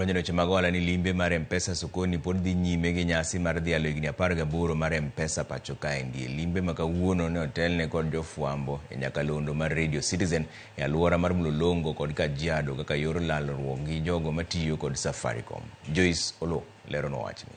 Majno Chamagola ni limbe mar Mpesa Sokoni pod dhi nyime gi nyasi mar dhialo higni 18 mar Mpesa pacho kaendi. Limbe makawuono ne otelne kod jofwambo e Nyakalondo mar Radio Citizen e alwora mar Mlolongo kod Kajiado kaka yor lalruok gi jogo matiyo kod Safaricom. Joyce Olo lero no wachni.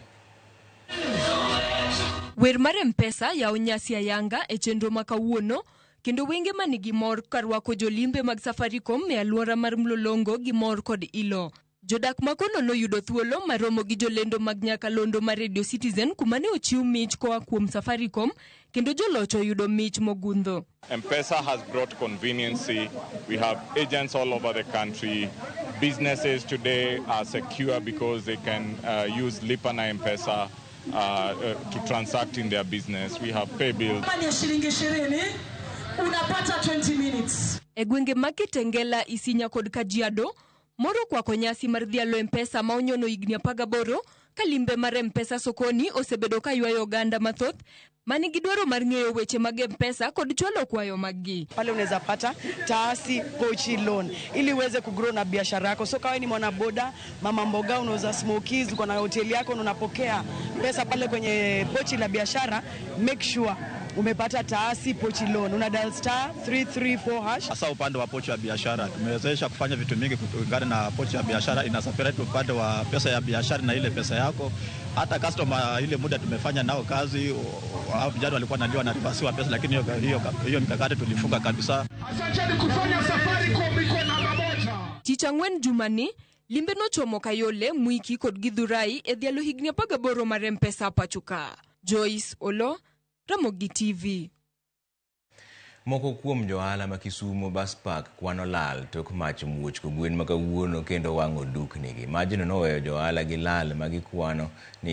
Wer mar Mpesa ya onyasi ayanga e chenro makawuono kendo wenge manigi mor karwako jolimbe mag Safaricom e alwora mar Mlolongo gi mor kod ilo. Jodak makono no yudo thuolo maromo gi jolendo mag Nyakalondo mar Radio Citizen kumane ochiw mich koa kuom Safaricom kendo jolocho yudo mich mogundho. Mpesa has brought conveniency. We have agents all over the country. Businesses today are secure because they can use Lipa na Mpesa to transact in their business. We have pay bills. Unapata 20 minutes. Egwenge makitengela Isinya kod Kajiado, moro kwa konyasi mar dhialo Mpesa maonyono higni 18 kalimbe mar Mpesa Sokoni osebedo ka ywayo oganda mathoth manigi dwaro mar ng'eyo weche mag Mpesa kod chwalo kwayo maggi. Pale unaweza pata taasi pochi loan ili uweze kugrow na biashara yako. So kama ni mwanaboda, mama mboga, unauza smokies, uko na hoteli yako, unapokea pesa pale kwenye pochi la biashara, make sure umepata taasi pochi loan. Una dial *334#. Sasa upande wa pochi ya biashara tumewezesha kufanya vitu mingi kulingana na pochi ya biashara, ina separate upande wa pesa ya biashara na ile pesa yako. Hata customer ile muda tumefanya nao kazi, vijana walikuwa wanaliwa na ribasiwa pesa, lakini hiyo mikakati tulifunga kabisa. Asante kufanya Safaricom iko namba 1. Chichangwen Jumani limbe no chomo kayole Mwiki kod Githurai e dhialo higni 18 mar Mpesa pachuka. Joyce Olo, Ramogi TV. Moko kuom johala ma Kisumo Bus Park kwano lal tok mach muoch kogwen makawuono kendo wang'o duknigi. Majno noweyo johala gi lal magikwano ni